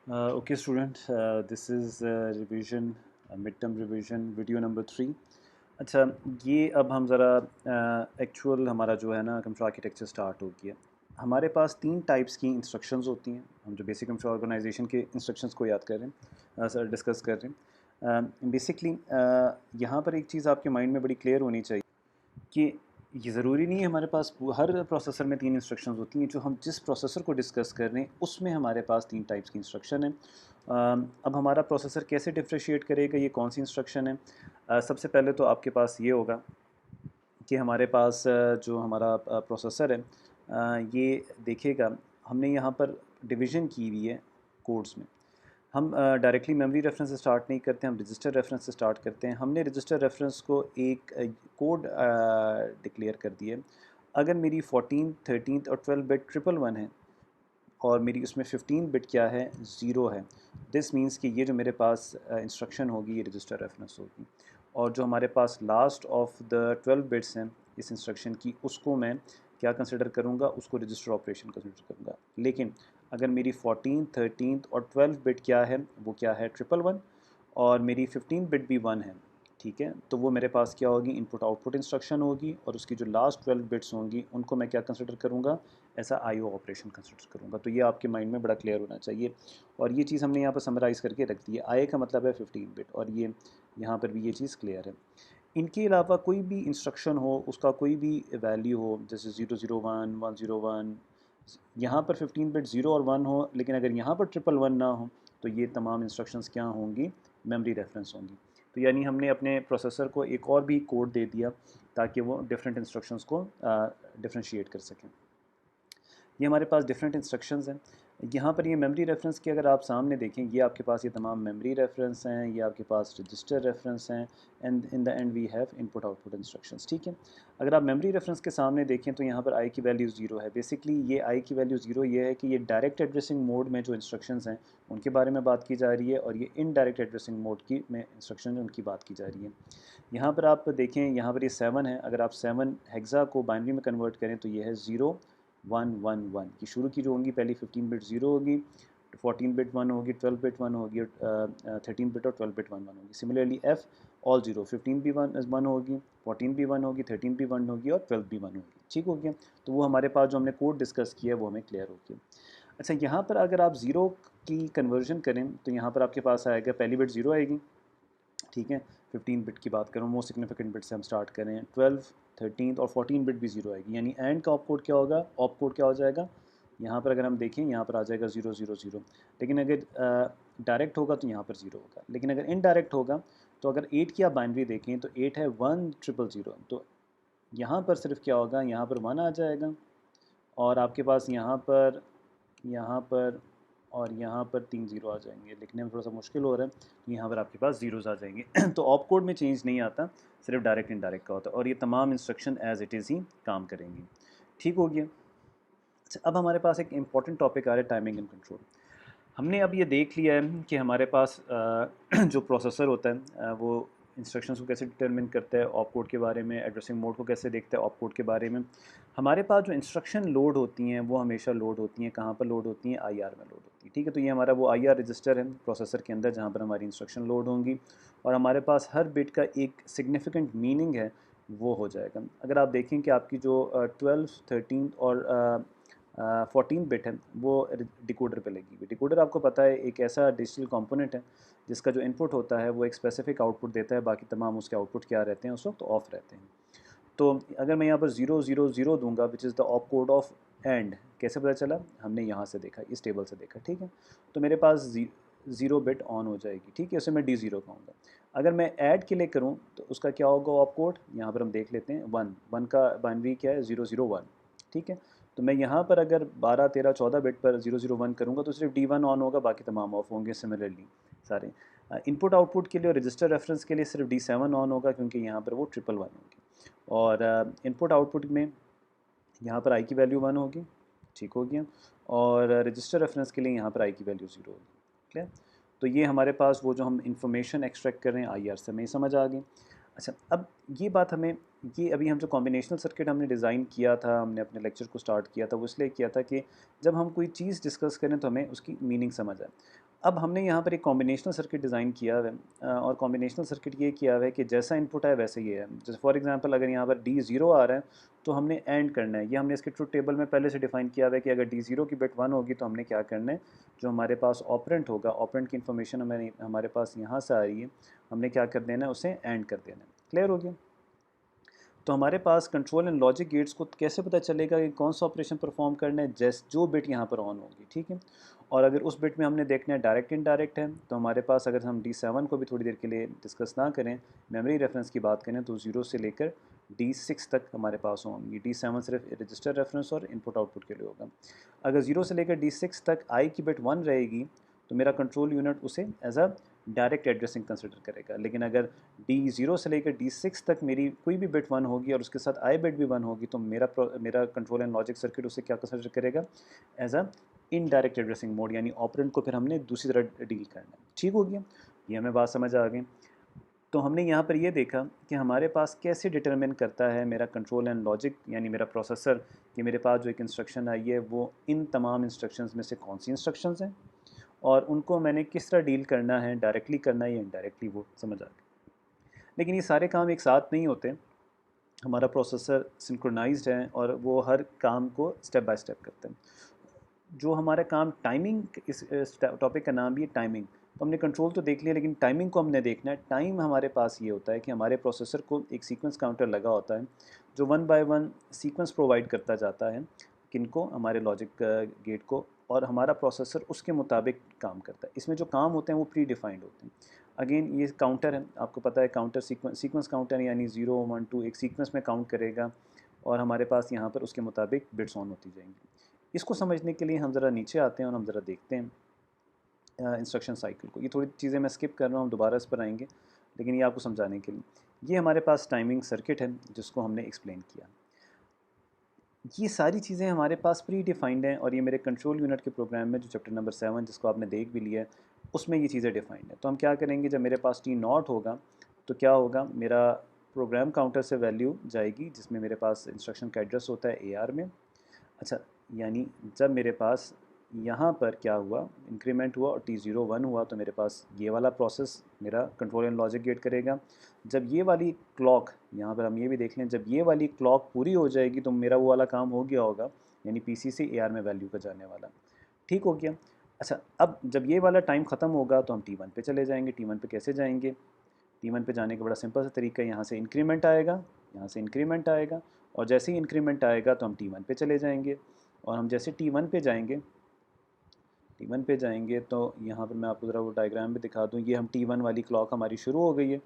Okay student, this is revision, mid-term revision video number 3। अच्छा, ये अब हम ज़रा एक्चुअल हमारा जो है ना कंप्यूटर आर्किटेक्चर स्टार्ट हो गया। हमारे पास 3 टाइप्स की इंस्ट्रक्शंस होती हैं। हम जो बेसिक कंप्यूटर ऑर्गेनाइजेशन के इंस्ट्रक्शंस को याद कर रहे हैं, सर डिस्कस कर रहे हैं। बेसिकली यहाँ पर एक चीज़ आपके माइंड में बड़ी क्लियर होनी चाहिए कि ये ज़रूरी नहीं है हमारे पास हर प्रोसेसर में 3 इंस्ट्रक्शंस होती हैं। जो हम जिस प्रोसेसर को डिस्कस कर रहे हैं उसमें हमारे पास 3 टाइप्स की इंस्ट्रक्शन है। अब हमारा प्रोसेसर कैसे डिफ्रेशिएट करेगा ये कौन सी इंस्ट्रक्शन है? सबसे पहले तो आपके पास ये होगा कि हमारे पास जो हमारा प्रोसेसर है, ये देखेगा हमने यहाँ पर डिवीज़न की हुई है कोड्स में। हम डायरेक्टली मेमोरी रेफरेंस से स्टार्ट नहीं करते, हम रजिस्टर रेफरेंस से स्टार्ट करते हैं। हमने रजिस्टर रेफरेंस को एक कोड डिक्लेयर कर दिया। अगर मेरी 14, 13 और 12 बिट 111 है और मेरी उसमें 15 बिट क्या है, ज़ीरो है, दिस मीन्स कि ये जो मेरे पास इंस्ट्रक्शन होगी ये रजिस्टर रेफरेंस होगी। और जो हमारे पास लास्ट ऑफ द 12 बिट्स हैं इस इंस्ट्रक्शन की, उसको मैं क्या कंसिडर करूँगा, उसको रजिस्टर ऑपरेशन कंसिडर करूँगा। लेकिन अगर मेरी 14, 13 और 12 बिट क्या है, वो क्या है 111, और मेरी 15 बिट भी 1 है, ठीक है, तो वो मेरे पास क्या होगी, इनपुट आउटपुट इंस्ट्रक्शन होगी। और उसकी जो लास्ट 12 बिट्स होंगी उनको मैं क्या कंसिडर करूँगा, ऐसा आईओ ऑपरेशन कंसिडर करूँगा। तो ये आपके माइंड में बड़ा क्लियर होना चाहिए। और ये चीज़ हमने यहाँ पर समराइज़ करके रख दी है। आई का मतलब है 15 बिट, और ये यहाँ पर भी ये चीज़ क्लियर है। इनके अलावा कोई भी इंस्ट्रक्शन हो, उसका कोई भी वैल्यू हो, जैसे 001, 101, यहाँ पर 15 बिट 0 और 1 हो, लेकिन अगर यहाँ पर 111 ना हो, तो ये तमाम इंस्ट्रक्शंस क्या होंगी, मेमोरी रेफरेंस होंगी। तो यानी हमने अपने प्रोसेसर को एक और भी कोड दे दिया ताकि वो डिफरेंट इंस्ट्रक्शंस को डिफ्रेंशिएट कर सकें। ये हमारे पास डिफरेंट इंस्ट्रक्शंस हैं। यहाँ पर ये मेमोरी रेफरेंस की अगर आप सामने देखें, ये आपके पास ये तमाम मेमोरी रेफरेंस हैं, ये आपके पास रजिस्टर रेफरेंस हैं, and in the end we have input output instructions, ठीक है। अगर आप मेमोरी रेफरेंस के सामने देखें तो यहाँ पर आई की वैल्यू ज़ीरो है। बेसिकली ये आई की वैल्यू ज़ीरो ये है कि ये डायरेक्ट एड्रेसिंग मोड में जो इंस्ट्रक्शंस हैं उनके बारे में बात की जा रही है, और ये इनडायरेक्ट एड्रेसिंग मोड की में इंस्ट्रक्शन उनकी बात की जा रही है। यहाँ पर आप देखें, यहाँ पर ये 7 है। अगर आप 7 हेक्सा को बाइनरी में कन्वर्ट करें तो ये है 0, 1, 1, 1 की शुरू की जो होंगी, पहली 15 बिट 0 होगी, 14 बिट 1 होगी, 12 बिट 1 होगी, और 13 बिट और 12 बिट 1 होगी। सिमिलरली एफ ऑल 0, 15 भी 1 होगी, 14 भी 1 होगी, 13 भी 1 होगी और 12 भी 1 होगी, ठीक हो गया। तो वो हमारे पास जो हमने कोड डिस्कस किया है वो हमें क्लियर हो गया। अच्छा, यहाँ पर अगर आप ज़ीरो की कन्वर्जन करें तो यहाँ पर आपके पास आएगा, पहली बिट 0 आएगी, ठीक है। 15 बिट की बात करूँ, मोस्ट सिग्निफिकेंट बिट से हम स्टार्ट करें, 12, 13 और 14 बिट भी 0 आएगी। यानी एंड का ऑप कोड क्या होगा, ऑप कोड क्या हो जाएगा, यहाँ पर अगर हम देखें यहाँ पर आ जाएगा 0, 0, 0। लेकिन अगर डायरेक्ट होगा तो यहाँ पर 0 होगा, लेकिन अगर इनडायरेक्ट होगा तो अगर 8 की आप बाइनरी देखें तो 8 है 1, 0, 0, तो यहाँ पर सिर्फ क्या होगा, यहाँ पर 1 आ जाएगा, और आपके पास यहाँ पर और यहाँ पर 3 ज़ीरो आ जाएंगे। लिखने में थोड़ा सा मुश्किल हो रहा है, तो यहाँ पर आपके पास ज़ीरोज़ आ जाएंगे। तो ऑप कोड में चेंज नहीं आता, सिर्फ डायरेक्ट इनडायरेक्ट का होता है, और ये तमाम इंस्ट्रक्शन एज इट इज़ ही काम करेंगी, ठीक हो गया। अच्छा, अब हमारे पास एक इंपॉर्टेंट टॉपिक आ रहा है, टाइमिंग एंड कंट्रोल। हमने अब ये देख लिया है कि हमारे पास जो प्रोसेसर होता है, वो इंस्ट्रक्शंस को कैसे डिटरमिन करता है, ऑप कोड के बारे में, एड्रेसिंग मोड को कैसे देखता है ऑप कोड के बारे में। हमारे पास जो इंस्ट्रक्शन लोड होती हैं वो हमेशा लोड होती हैं, कहाँ पर लोड होती हैं, आईआर में लोड होती है, ठीक है। तो ये हमारा वो आईआर रजिस्टर है प्रोसेसर के अंदर जहाँ पर हमारी इंस्ट्रक्शन लोड होंगी, और हमारे पास हर बिट का एक सिग्निफिकेंट मीनिंग है, वो हो जाएगा। अगर आप देखें कि आपकी जो 12, 13 और 14 बिट है वो डिकोडर पे लगी हुई। डिकोडर आपको पता है एक ऐसा डिजिटल कंपोनेंट है जिसका जो इनपुट होता है वो एक स्पेसिफिक आउटपुट देता है, बाकी तमाम उसके आउटपुट क्या रहते हैं, उस वक्त ऑफ रहते हैं। तो अगर मैं यहाँ पर 0, 0, 0 दूंगा, which is the op code of and, कैसे पता चला, हमने यहाँ से देखा, इस टेबल से देखा, ठीक है। तो मेरे पास 0 बिट ऑन हो जाएगी, ठीक है, उसे मैं D0 कहूँगा। अगर मैं ऐड के लिए करूँ तो उसका क्या होगा ऑप कोड, यहाँ पर हम देख लेते हैं, 1 का बाइनरी क्या है, 0, 0, 1, ठीक है। तो मैं यहाँ पर अगर 12, 13, 14 बिट पर 0, 0, 1 करूँगा तो सिर्फ D1 ऑन होगा, बाकी तमाम ऑफ होंगे सिमिलरली सारे। इनपुट आउटपुट के लिए और रजिस्टर रेफरेंस के लिए सिर्फ D7 ऑन होगा, क्योंकि यहाँ पर वो 111 होगी। और इनपुट आउटपुट में यहाँ पर आई की वैल्यू 1 होगी, ठीक हो गया। और रजिस्टर रेफरेंस के लिए यहाँ पर आई की वैल्यू 0 होगी, क्लियर। तो ये हमारे पास वो जो हम इंफॉर्मेशन एक्सट्रैक्ट कर रहे हैं आईआर से, हमें समझ आ गई। अच्छा, अब ये बात हमें, ये अभी हम जो कॉम्बिनेशनल सर्किट हमने डिज़ाइन किया था, हमने अपने लेक्चर को स्टार्ट किया था, वो इसलिए किया था कि जब हम कोई चीज़ डिस्कस करें तो हमें उसकी मीनिंग समझ आए। अब हमने यहाँ पर एक कॉम्बिनेशनल सर्किट डिज़ाइन किया है, और कॉम्बिनेशनल सर्किट ये किया हुआ है कि जैसा इनपुट है वैसे ही है। जैसे फॉर एग्जांपल अगर यहाँ पर डी ज़ीरो आ रहा है तो हमने एंड करना है, ये हमने इसके ट्रुथ टेबल में पहले से डिफाइन किया हुआ है कि अगर डी ज़ीरो की बिट 1 होगी तो हमने क्या करना है, जो हमारे पास ऑपरेंट होगा, ऑपरेंट की इन्फॉर्मेशन हमारे पास यहाँ से आ रही है, हमने क्या कर देना है, उसे एंड कर देना है। क्लियर हो गया? तो हमारे पास कंट्रोल एंड लॉजिक गेट्स को कैसे पता चलेगा कि कौन सा ऑपरेशन परफॉर्म करना है, जैस जो बिट यहाँ पर ऑन होगी, ठीक है। और अगर उस बिट में हमने देखना है डायरेक्ट इनडायरेक्ट है, तो हमारे पास अगर हम D7 को भी थोड़ी देर के लिए डिस्कस ना करें, मेमोरी रेफरेंस की बात करें, तो 0 से लेकर D6 तक हमारे पास होंगी। D7 सिर्फ रजिस्टर रेफरेंस और इनपुट आउटपुट के लिए होगा। अगर 0 से लेकर D6 तक आई की बिट 1 रहेगी तो मेरा कंट्रोल यूनिट उसे as a direct addressing consider करेगा। लेकिन अगर D0 से लेकर D6 तक मेरी कोई भी बिट 1 होगी और उसके साथ आई बिट भी 1 होगी, तो मेरा कंट्रोल एंड लॉजिक सर्किट उसे क्या कंसिडर करेगा, as a indirect addressing mode, यानी ऑपरेंड को फिर हमने दूसरी तरह डील करना है। ठीक हो गया, ये हमें बात समझ आ गई। तो हमने यहाँ पर ये देखा कि हमारे पास कैसे डिटरमिन करता है मेरा कंट्रोल एंड लॉजिक, यानी मेरा प्रोसेसर, कि मेरे पास जो एक इंस्ट्रक्शन आई है वो इन तमाम इंस्ट्रक्शंस में से कौन सी इंस्ट्रक्शंस हैं, और उनको मैंने किस तरह डील करना है, डायरेक्टली करना है या इनडायरेक्टली, वो समझ आ गया। लेकिन ये सारे काम एक साथ नहीं होते। हमारा प्रोसेसर सिंक्रोनाइज्ड है और वो हर काम को स्टेप बाय स्टेप करते हैं। जो हमारा काम टाइमिंग, इस टॉपिक का नाम भी है टाइमिंग। तो हमने कंट्रोल तो देख लिया, लेकिन टाइमिंग को हमने देखना है। टाइम हमारे पास ये होता है कि हमारे प्रोसेसर को एक सीक्वेंस काउंटर लगा होता है जो 1 बाय 1 सीक्वेंस प्रोवाइड करता जाता है, किनको, हमारे लॉजिक गेट को, और हमारा प्रोसेसर उसके मुताबिक काम करता है। इसमें जो काम होते हैं वो प्री डिफाइंड होते हैं। अगेन ये काउंटर है, आपको पता है काउंटर सीक्वेंस काउंटर, यानी 0 1 2 एक सीक्वेंस में काउंट करेगा, और हमारे पास यहाँ पर उसके मुताबिक बिट्स ऑन होती जाएंगी। इसको समझने के लिए हम ज़रा नीचे आते हैं और हम ज़रा देखते हैं इंस्ट्रक्शन साइकिल को। ये थोड़ी चीज़ें मैं स्किप कर रहा हूँ, दोबारा इस पर आएंगे, लेकिन ये आपको समझाने के लिए। ये हमारे पास टाइमिंग सर्किट है जिसको हमने एक्सप्लेन किया। ये सारी चीज़ें हमारे पास प्री डिफाइंड हैं, और ये मेरे कंट्रोल यूनिट के प्रोग्राम में जो चैप्टर नंबर 7 जिसको आपने देख भी लिया है, उसमें ये चीज़ें डिफाइंड है। तो हम क्या करेंगे, जब मेरे पास T0 होगा तो क्या होगा, मेरा प्रोग्राम काउंटर से वैल्यू जाएगी जिसमें मेरे पास इंस्ट्रक्शन का एड्रेस होता है AR में। अच्छा, यानी जब मेरे पास यहाँ पर क्या हुआ, इंक्रीमेंट हुआ और T0 1 हुआ, तो मेरे पास ये वाला प्रोसेस मेरा कंट्रोल एंड लॉजिक गेट करेगा। जब ये वाली क्लॉक, यहाँ पर हम ये भी देख लें, जब ये वाली क्लॉक पूरी हो जाएगी तो मेरा वो वाला काम हो गया होगा, यानी PC से AR में वैल्यू का जाने वाला। ठीक हो गया। अच्छा, अब जब ये वाला टाइम ख़त्म होगा तो हम T1 पे चले जाएंगे। T1 पे कैसे जाएंगे, T1 पे जाने का बड़ा सिंपल सा तरीका है, यहाँ से इंक्रीमेंट आएगा, यहाँ से इंक्रीमेंट आएगा, और जैसे ही इंक्रीमेंट आएगा तो हम T1 पे चले जाएंगे। और हम जैसे T1 पे जाएंगे, T1 पे जाएंगे तो यहाँ पर मैं आपको ज़रा वो डायग्राम में दिखा दूँ, ये हम T1 वाली क्लॉक हमारी शुरू हो गई है।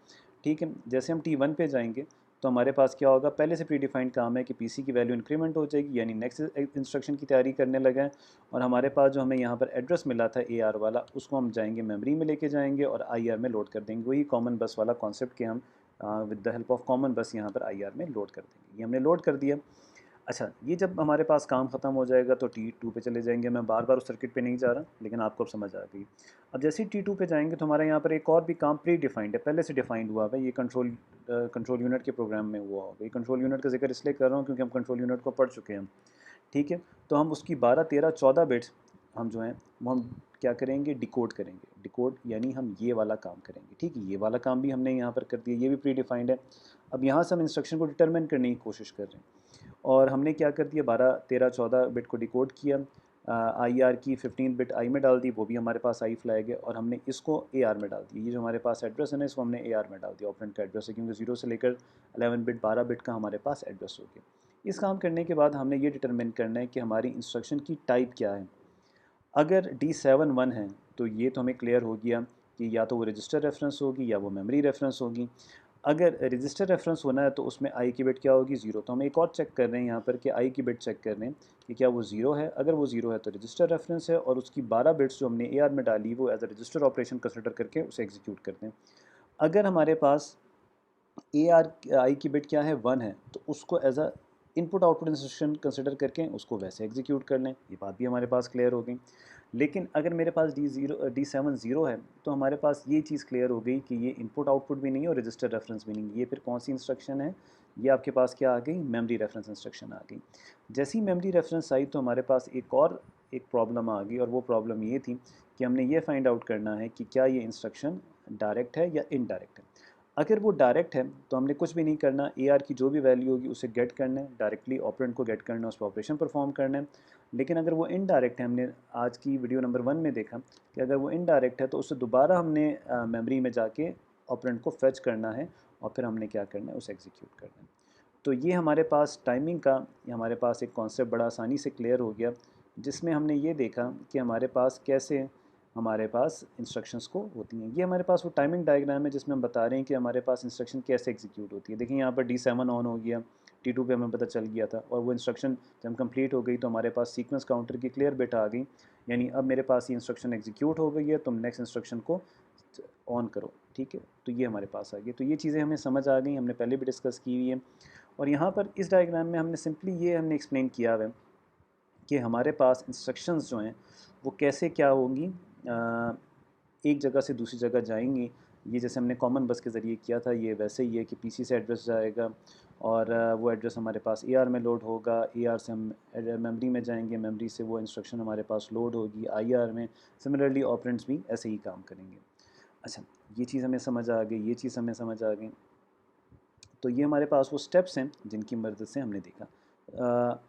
ठीक है, जैसे हम T1 पे जाएंगे तो हमारे पास क्या होगा, पहले से प्री डिफाइंड काम है कि PC की वैल्यू इंक्रीमेंट हो जाएगी, यानी नेक्स्ट इंस्ट्रक्शन की तैयारी करने लगे हैं। और हमारे पास जो हमें यहाँ पर एड्रेस मिला था AR वाला, उसको हम जाएंगे मेमोरी में लेके जाएंगे और IR में लोड कर देंगे। वही कॉमन बस वाला कॉन्सेप्ट कि हम with the help of common बस यहाँ पर IR में लोड कर देंगे। ये हमने लोड कर दिया। अच्छा, ये जब हमारे पास काम ख़त्म हो जाएगा तो T2 पे चले जाएंगे। मैं बार बार उस सर्किट पे नहीं जा रहा, लेकिन आपको अब समझ आ गई। अब जैसे ही T2 पे जाएंगे तो हमारे यहाँ पर एक और भी काम प्री डिफाइंड है, पहले से डिफाइंड हुआ है। ये कंट्रोल यूनिट के प्रोग्राम में हुआ होगा। ये कंट्रोल यूनिट का जिक्र इसलिए कर रहा हूँ क्योंकि हम कंट्रोल यूनिट को पढ़ चुके हैं। ठीक है, तो हम उसकी 12 13 14 बिट्स हम जो हैं वो हम क्या करेंगे, डिकोड करेंगे। डिकोड यानी हम ये वाला काम करेंगे। ठीक है, ये वाला काम भी हमने यहाँ पर कर दिया, ये भी प्री डिफाइंड है। अब यहाँ से हम इंस्ट्रक्शन को डिटरमिन करने की कोशिश कर रहे हैं, और हमने क्या कर दिया, 12 13 14 बिट को डिकोड किया। IR की 15 बिट आई में डाल दी, वो भी हमारे पास आई फ्लैग है, और हमने इसको AR में डाल दिया। ये जो हमारे पास एड्रेस है ना, इसको हमने AR में डाल दिया, ऑपरेंड का एड्रेस है, क्योंकि 0 से लेकर 11 बिट 12 बिट का हमारे पास एड्रेस हो गया। इस काम करने के बाद हमने ये डिटरमिन करना है कि हमारी इंस्ट्रक्शन की टाइप क्या है। अगर D7 1 है तो ये तो हमें क्लियर हो गया कि या तो वो रजिस्टर रेफरेंस होगी या वो मेमोरी रेफरेंस होगी। अगर रजिस्टर रेफरेंस होना है तो उसमें आई की बिट क्या होगी, 0। तो हम एक और चेक कर रहे हैं यहाँ पर कि आई की बिट चेक कर रहे हैं कि क्या वो 0 है। अगर वो 0 है तो रजिस्टर रेफरेंस है, और उसकी 12 बिट्स जो हमने AR में डाली वो as a register operation consider करके उसे एग्जीक्यूट करते हैं। अगर हमारे पास AR आई की बिट क्या है, 1 है, तो उसको as a input output instruction consider करके उसको वैसे एग्जीक्यूट कर लें। ये बात भी हमारे पास क्लियर हो गई। लेकिन अगर मेरे पास D7 ज़ीरो है तो हमारे पास ये चीज़ क्लियर हो गई कि ये इनपुट आउटपुट भी नहीं है और रजिस्टर रेफरेंस भी नहीं है। ये फिर कौन सी इंस्ट्रक्शन है? ये आपके पास क्या आ गई? मेमोरी रेफरेंस इंस्ट्रक्शन आ गई। जैसी मेमोरी रेफरेंस आई तो हमारे पास एक प्रॉब्लम आ गई, और वो प्रॉब्लम ये थी कि हमने ये फाइंड आउट करना है कि क्या ये इंस्ट्रक्शन डायरेक्ट है या इनडायरेक्ट है। अगर वो डायरेक्ट है तो हमने कुछ भी नहीं करना, AR की जो भी वैल्यू होगी उसे गेट करना है, डायरेक्टली ऑपरेंड को गेट करना है, उस पर ऑपरेशन परफॉर्म करना है। लेकिन अगर वो इनडायरेक्ट है, हमने आज की वीडियो नंबर 1 में देखा कि अगर वो इनडायरेक्ट है तो उससे दोबारा हमने मेमोरी में जाके ऑपरेंड को फेच करना है और फिर हमने क्या करना है, उसे एग्जीक्यूट करना है। तो ये हमारे पास टाइमिंग का, ये हमारे पास एक कॉन्सेप्ट बड़ा आसानी से क्लियर हो गया, जिसमें हमने ये देखा कि हमारे पास कैसे हमारे पास इंस्ट्रक्शंस को होती हैं। ये हमारे पास वो टाइमिंग डायग्राम है जिसमें हम बता रहे हैं कि हमारे पास इंस्ट्रक्शन कैसे एग्जीक्यूट होती है। देखिए यहाँ पर D7 ऑन हो गया, T2 पे हमें पता चल गया था, और वो इंस्ट्रक्शन जब कंप्लीट हो गई तो हमारे पास सीक्वेंस काउंटर की क्लियर बिट आ गई, यानी अब मेरे पास ये इंस्ट्रक्शन एग्जीक्यूट हो गई है, तुम नेक्स्ट इंस्ट्रक्शन को ऑन करो। ठीक है, तो ये हमारे पास आ गई। तो ये चीज़ें हमें समझ आ गई, हमने पहले भी डिस्कस की हुई है। और यहाँ पर इस डायग्राम में हमने सिंपली ये हमने एक्सप्लेन किया है कि हमारे पास इंस्ट्रक्शंस जो हैं वो कैसे क्या होंगी, एक जगह से दूसरी जगह जाएंगी। ये जैसे हमने कॉमन बस के ज़रिए किया था, ये वैसे ही है कि PC से एड्रेस जाएगा और वो एड्रेस हमारे पास AR में लोड होगा, AR से हम मेमोरी में जाएंगे, मेमोरी से वो इंस्ट्रक्शन हमारे पास लोड होगी IR में। सिमिलरली ऑपरेंड्स भी ऐसे ही काम करेंगे। अच्छा, ये चीज़ हमें समझ आ गई, ये चीज़ हमें समझ आ गई। तो ये हमारे पास वो स्टेप्स हैं जिनकी मदद से हमने देखा।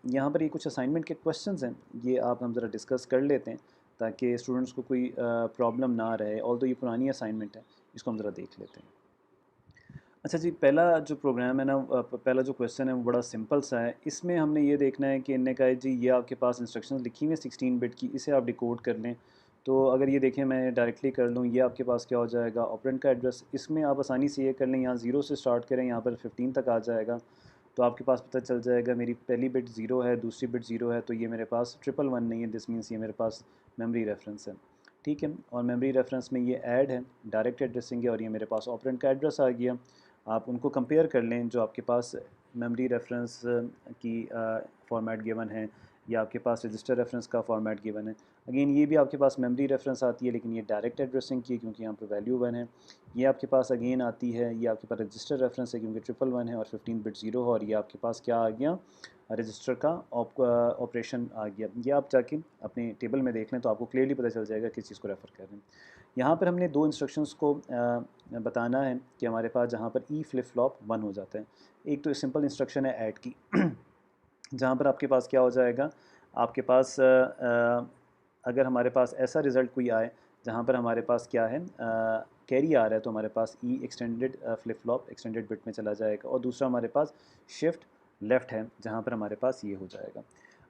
यहाँ पर ये कुछ असाइनमेंट के क्वेश्चंस हैं, ये आप हम ज़रा डिस्कस कर लेते हैं ताकि स्टूडेंट्स को कोई प्रॉब्लम ना रहे। ऑल्दो ये पुरानी असाइनमेंट है, इसको हम ज़रा देख लेते हैं। अच्छा जी, पहला जो प्रोग्राम है ना, पहला जो क्वेश्चन है वो बड़ा सिंपल सा है। इसमें हमने ये देखना है कि इनने कहा है जी ये आपके पास इंस्ट्रक्शंस लिखी हुई हैं 16 बिट की, इसे आप डिकोड कर लें। तो अगर ये देखें मैं डायरेक्टली कर लूँ, ये आपके पास क्या हो जाएगा, ऑपरेंड का एड्रेस। इसमें आप आसानी से ये कर लें, यहाँ 0 से स्टार्ट करें, यहाँ पर 15 तक आ जाएगा। तो आपके पास पता चल जाएगा मेरी पहली बिट 0 है, दूसरी बिट 0 है, तो ये मेरे पास 111 नहीं है, दिस मीन्स ये मेरे पास मेमोरी रेफरेंस है। ठीक है, और मेमोरी रेफरेंस में ये ऐड है, डायरेक्ट एड्रेसिंग है, और ये मेरे पास ऑपरेंड का एड्रेस आ गया। आप उनको कंपेयर कर लें, जो आपके पास मेमोरी रेफरेंस की फॉर्मेट गिवन है या आपके पास रजिस्टर रेफरेंस का फॉर्मेट गिवन है। अगेन ये भी आपके पास मेमोरी रेफरेंस आती है, लेकिन ये डायरेक्ट एड्रेसिंग की है क्योंकि यहाँ पर वैल्यू 1 है। ये आपके पास अगेन आती है, ये आपके पास रजिस्टर रेफरेंस है क्योंकि 111 है और 15 बिट 0 है, और ये आपके पास क्या आ गया, रजिस्टर का ऑपरेशन आ गया। ये आप जाके अपने टेबल में देख लें तो आपको क्लियरली पता चल जाएगा किस चीज़ को रेफ़र कर रहे हैं। यहाँ पर हमने दो इंस्ट्रक्शंस को बताना है कि हमारे पास जहाँ पर ई फ्लिप फ्लॉप 1 हो जाता है। एक तो सिंपल इंस्ट्रक्शन है ऐड की जहाँ पर आपके पास क्या हो जाएगा, आपके पास अगर हमारे पास ऐसा रिज़ल्ट कोई आए जहाँ पर हमारे पास क्या है, कैरी आ रहा है, तो हमारे पास E extended flip flop extended bit में चला जाएगा, और दूसरा हमारे पास शिफ्ट लेफ़्ट है जहाँ पर हमारे पास ये हो जाएगा।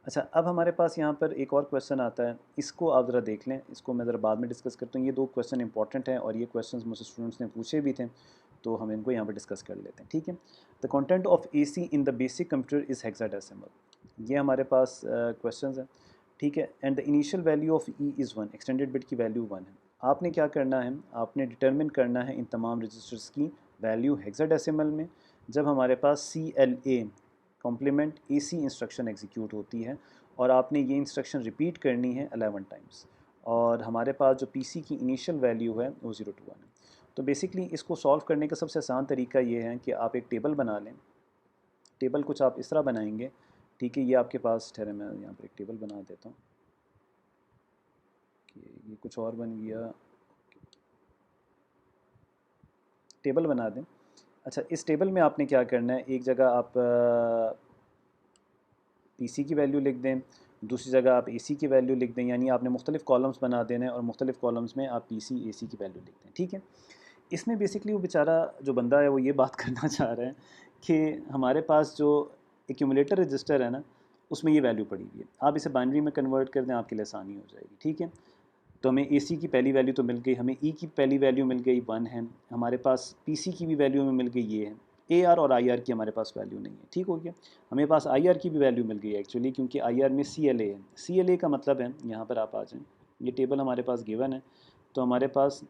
अच्छा, अब हमारे पास यहाँ पर एक और क्वेश्चन आता है, इसको आप ज़रा देख लें, इसको मैं ज़रा बाद में डिस्कस करता हूँ। ये दो क्वेश्चन इंपॉर्टेंट हैं और ये क्वेश्चन मुझसे स्टूडेंट्स ने पूछे भी थे, तो हम इनको यहाँ पर डिस्कस कर लेते हैं। ठीक है, the content of AC in the basic computer is hexadecimal. ये हमारे पास क्वेश्चन है। ठीक है, and the initial value of E is 1, extended bit की वैल्यू 1 है। आपने क्या करना है, आपने डिटरमिन करना है इन तमाम रजिस्टर्स की वैल्यू हेक्साडेसिमल में जब हमारे पास CLA complement AC instruction execute होती है, और आपने ये इंस्ट्रक्शन रिपीट करनी है 11 टाइम्स, और हमारे पास जो PC की इनिशियल वैल्यू है वो 0 to 1 है। तो बेसिकली इसको सॉल्व करने का सबसे आसान तरीका ये है कि आप एक टेबल बना लें। टेबल कुछ आप इस तरह बनाएंगे, ठीक है, ये आपके पास, ठहरे मैं यहाँ पर एक टेबल बना देता हूँ कि ये कुछ और बन गया, टेबल बना दें। अच्छा, इस टेबल में आपने क्या करना है, एक जगह आप PC की वैल्यू लिख दें, दूसरी जगह आप AC की वैल्यू लिख दें, यानी आपने मुख्तलिफ कॉलम्स बना देने और मुख्तलिफ कॉलम्स में आप PC AC की वैल्यू लिख दें। ठीक है, इसमें बेसिकली वो बेचारा जो बंदा है वो ये बात करना चाह रहा है कि हमारे पास जो एक्यूमुलेटर रजिस्टर है ना, उसमें ये वैल्यू पड़ी हुई है, आप इसे बाइनरी में कन्वर्ट कर दें, आपके लिए आसानी हो जाएगी। ठीक है, तो हमें AC की पहली वैल्यू तो मिल गई, हमें E की पहली वैल्यू मिल गई 1 है, हमारे पास PC की भी वैल्यू में मिल गई ये है, AR और IR की हमारे पास वैल्यू नहीं है। ठीक हो गया, हमें पास IR की भी वैल्यू मिल गई एक्चुअली, क्योंकि IR में CLA है। CLA का मतलब है, यहाँ पर आप आ जाएँ, ये टेबल हमारे पास गिवन है, तो हमारे पास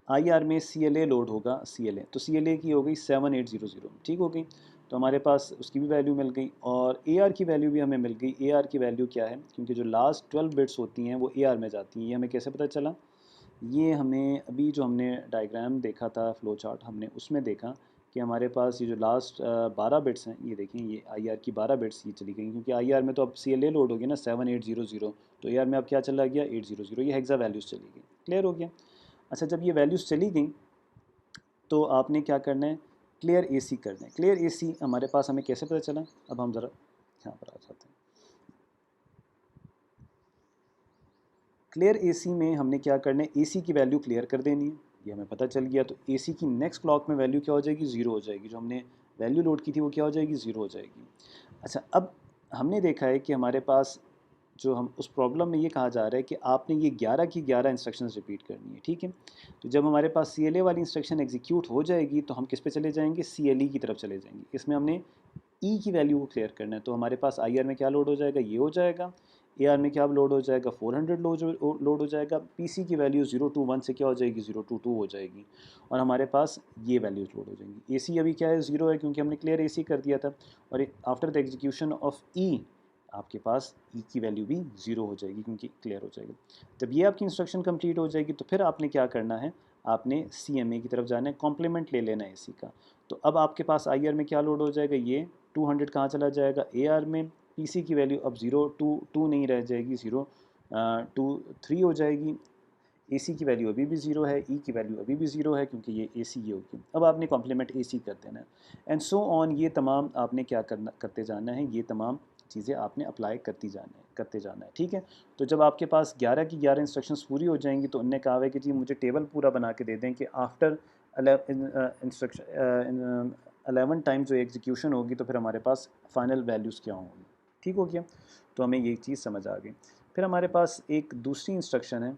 IR में CLA लोड होगा, CLA तो CLA की हो गई 7800। ठीक हो गई, तो हमारे पास उसकी भी वैल्यू मिल गई और AR की वैल्यू भी हमें मिल गई। AR की वैल्यू क्या है, क्योंकि जो लास्ट 12 बिट्स होती हैं वो AR में जाती हैं। ये हमें कैसे पता चला, ये हमें अभी जो हमने डायग्राम देखा था, फ्लो चार्ट, हमने उसमें देखा कि हमारे पास ये जो लास्ट 12 बिट्स हैं, ये देखें, ये IR की 12 बिट्स ये चली गई, क्योंकि IR में तो अब CLA लोड हो गया ना 7800, तो AR में अब क्या चला गया 800, ये हेक्सा वैल्यूज़ चली गई। क्लियर हो गया। अच्छा, जब ये वैल्यूज़ चली गई तो आपने क्या करना है, क्लियर AC करना है। क्लियर AC हमारे पास हमें कैसे पता चला, अब हम ज़रा यहाँ पर आ जाते हैं। क्लियर AC में हमने क्या करना है, AC की वैल्यू क्लियर कर देनी है, ये हमें पता चल गया। तो AC की नेक्स्ट क्लॉक में वैल्यू क्या हो जाएगी, 0 हो जाएगी। जो हमने वैल्यू लोड की थी वो क्या हो जाएगी, 0 हो जाएगी। अच्छा, अब हमने देखा है कि हमारे पास जो हम उस प्रॉब्लम में ये कहा जा रहा है कि आपने ये 11 की 11 इंस्ट्रक्शंस रिपीट करनी है, ठीक है। तो जब हमारे पास CLA वाली इंस्ट्रक्शन एग्जीक्यूट हो जाएगी तो हम किस पे चले जाएंगे, CLE की तरफ चले जाएंगे। इसमें हमने की वैल्यू को क्लियर करना है। तो हमारे पास IR में क्या लोड हो जाएगा, ये हो जाएगा। AR में क्या लोड हो जाएगा, 400 लोड हो जाएगा। PC की वैल्यू 0 to 1 से क्या हो जाएगी, 0 to 2 हो जाएगी। और हमारे पास ये वैल्यूज लोड हो जाएंगी। AC अभी क्या है, 0 है, क्योंकि हमने क्लियर AC कर दिया था। और आफ्टर द एग्जीक्यूशन ऑफ आपके पास की वैल्यू भी 0 हो जाएगी, क्योंकि क्लियर हो जाएगी। जब ये आपकी इंस्ट्रक्शन कंप्लीट हो जाएगी तो फिर आपने क्या करना है, आपने CMA की तरफ जाना है, कॉम्प्लीमेंट ले लेना है AC का। तो अब आपके पास IR में क्या लोड हो जाएगा, ये 200 कहाँ चला जाएगा, AR में। PC की वैल्यू अब 0 to 2 नहीं रह जाएगी, 0 to 3 हो जाएगी। AC की वैल्यू अभी भी 0 है, की वैल्यू अभी भी 0 है, क्योंकि ये AC ही होगी। अब आपने कॉम्प्लीमेंट AC कर देना है, एंड सो ऑन। ये तमाम आपने क्या करते जाना है, ये तमाम चीज़ें आपने अप्लाई करते जाना है, ठीक है। तो जब आपके पास 11 की 11 इंस्ट्रक्शंस पूरी हो जाएंगी तो उनने कहा है कि जी मुझे टेबल पूरा बना के दे दें कि आफ्टर इंस्ट्रक्शन 11 टाइम जो एग्जीक्यूशन होगी तो फिर हमारे पास फाइनल वैल्यूज़ क्या होंगी। ठीक हो गया, तो हमें ये चीज़ समझ आ गई। फिर हमारे पास एक दूसरी इंस्ट्रक्शन है,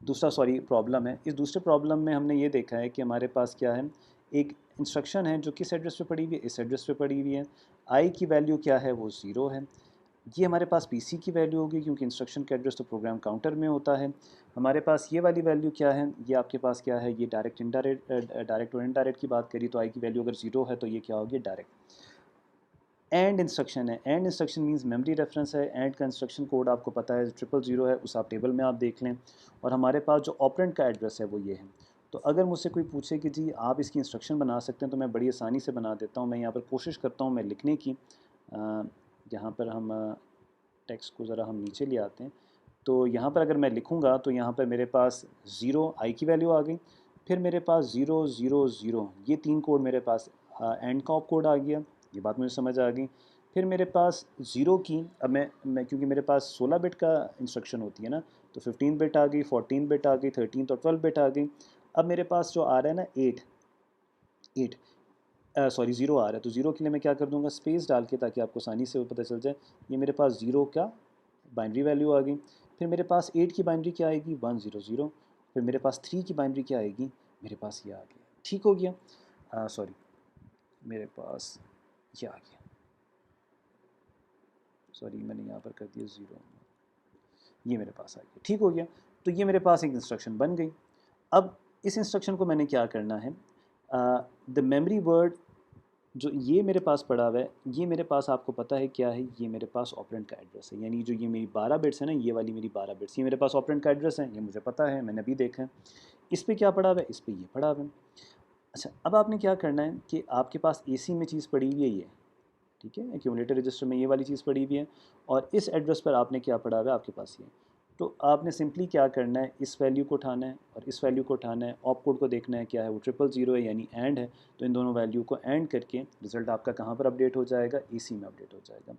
प्रॉब्लम है। इस दूसरे प्रॉब्लम में हमने ये देखा है कि हमारे पास क्या है, एक इंस्ट्रक्शन है जो किस एड्रेस पे पड़ी हुई है, इस एड्रेस पे पड़ी हुई है। आई की वैल्यू क्या है, वो 0 है। ये हमारे पास PC की वैल्यू होगी, क्योंकि इंस्ट्रक्शन का एड्रेस तो प्रोग्राम काउंटर में होता है। हमारे पास ये वाली वैल्यू क्या है, ये आपके पास क्या है, ये डायरेक्ट और इनडायरेक्ट की बात करी तो आई की वैल्यू अगर 0 है तो ये क्या होगी, डायरेक्ट। एंड इंस्ट्रक्शन है, and instruction means memory reference है। एंड का इंस्ट्रक्शन कोड आपको पता है 000 है, उस आप टेबल में आप देख लें। और हमारे पास जो ऑपरेंड का एड्रेस है वो ये है। तो अगर मुझसे कोई पूछे कि जी आप इसकी इंस्ट्रक्शन बना सकते हैं, तो मैं बड़ी आसानी से बना देता हूँ। मैं यहाँ पर कोशिश करता हूँ मैं लिखने की, यहाँ पर हम टेक्स्ट को ज़रा हम नीचे ले आते हैं। तो यहाँ पर अगर मैं लिखूँगा तो यहाँ पर मेरे पास 0 आई की वैल्यू आ गई। फिर मेरे पास 0 0 0, ये 3 कोड मेरे पास एंड का ऑप कोड आ गया। ये बात मुझे समझ आ गई। फिर मेरे पास 0 की, अब मैं क्योंकि मेरे पास 16 बिट का इंस्ट्रक्शन होती है ना, तो 15 बिट आ गई, 14 बिट आ गई, 13 और 12 बिट आ गई। अब मेरे पास जो आ रहा है ना 8 सॉरी 0 आ रहा है, तो 0 के लिए मैं क्या कर दूंगा, स्पेस डाल के, ताकि आपको आसानी से पता चल जाए। ये मेरे पास 0 का बाइनरी वैल्यू आ गई। फिर मेरे पास 8 की बाइनरी क्या आएगी, 100। फिर मेरे पास 3 की बाइनरी क्या आएगी, मेरे पास ये आ गया। ठीक हो गया, सॉरी मेरे पास ये आ गया, सॉरी मैंने यहाँ पर कर दिया 0, ये मेरे पास आ गया। ठीक हो गया, तो ये मेरे पास एक इंस्ट्रक्शन बन गई। अब इस इंस्ट्रक्शन को मैंने क्या करना है, द मेमोरी वर्ड जो ये मेरे पास पड़ा हुआ है, ये मेरे पास आपको पता है क्या है, ये मेरे पास ऑपरेंड का एड्रेस है। यानी जो ये मेरी 12 बिट्स है ना, ये वाली मेरी 12 बिट्स, ये मेरे पास ऑपरेंड का एड्रेस है, ये मुझे पता है, मैंने अभी देखा है। इस पर क्या पड़ा हुआ है, इस पर ये पड़ा हुआ है। अच्छा, अब आपने क्या करना है कि आपके पास AC में चीज़ पड़ी हुई है ये, ठीक है, एक्यूमुलेटर रजिस्टर में ये वाली चीज़ पड़ी हुई है, और इस एड्रेस पर आपने क्या पड़ा हुआ है, आपके पास ये। तो आपने सिंपली क्या करना है, इस वैल्यू को उठाना है और इस वैल्यू को उठाना है, ऑप कोड को देखना है क्या है, वो 000 है, यानी एंड है। तो इन दोनों वैल्यू को एंड करके रिज़ल्ट आपका कहाँ पर अपडेट हो जाएगा, AC में अपडेट हो जाएगा।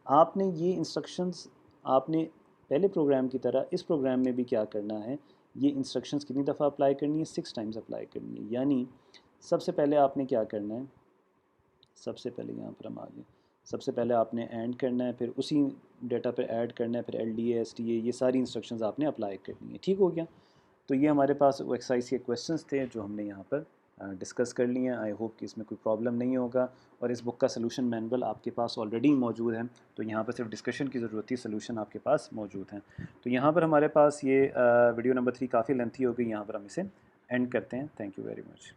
आपने ये इंस्ट्रक्शंस आपने पहले प्रोग्राम की तरह इस प्रोग्राम में भी क्या करना है, ये इंस्ट्रक्शंस कितनी दफ़ा अप्लाई करनी है, 6 टाइम्स अप्लाई करनी है। यानी सबसे पहले आपने क्या करना है, सबसे पहले यहाँ पर हम आ गए, सबसे पहले आपने एंड करना है, फिर उसी डेटा पे ऐड करना है, फिर LDA STA ये सारी इंस्ट्रक्शंस आपने अप्लाई करनी है। ठीक हो गया, तो ये हमारे पास वो एक्सरसाइज के क्वेश्चंस थे जो हमने यहाँ पर डिस्कस कर लिए हैं। आई होप कि इसमें कोई प्रॉब्लम नहीं होगा। और इस बुक का सोल्यूशन मैनुअल आपके पास ऑलरेडी मौजूद है, तो यहाँ पर सिर्फ डिस्कशन की ज़रूरत थी, सोल्यूशन आपके पास मौजूद है। तो यहाँ पर हमारे पास ये वीडियो नंबर 3 काफ़ी लेंथी हो गई, यहाँ पर हम इसे एंड करते हैं। Thank you very much.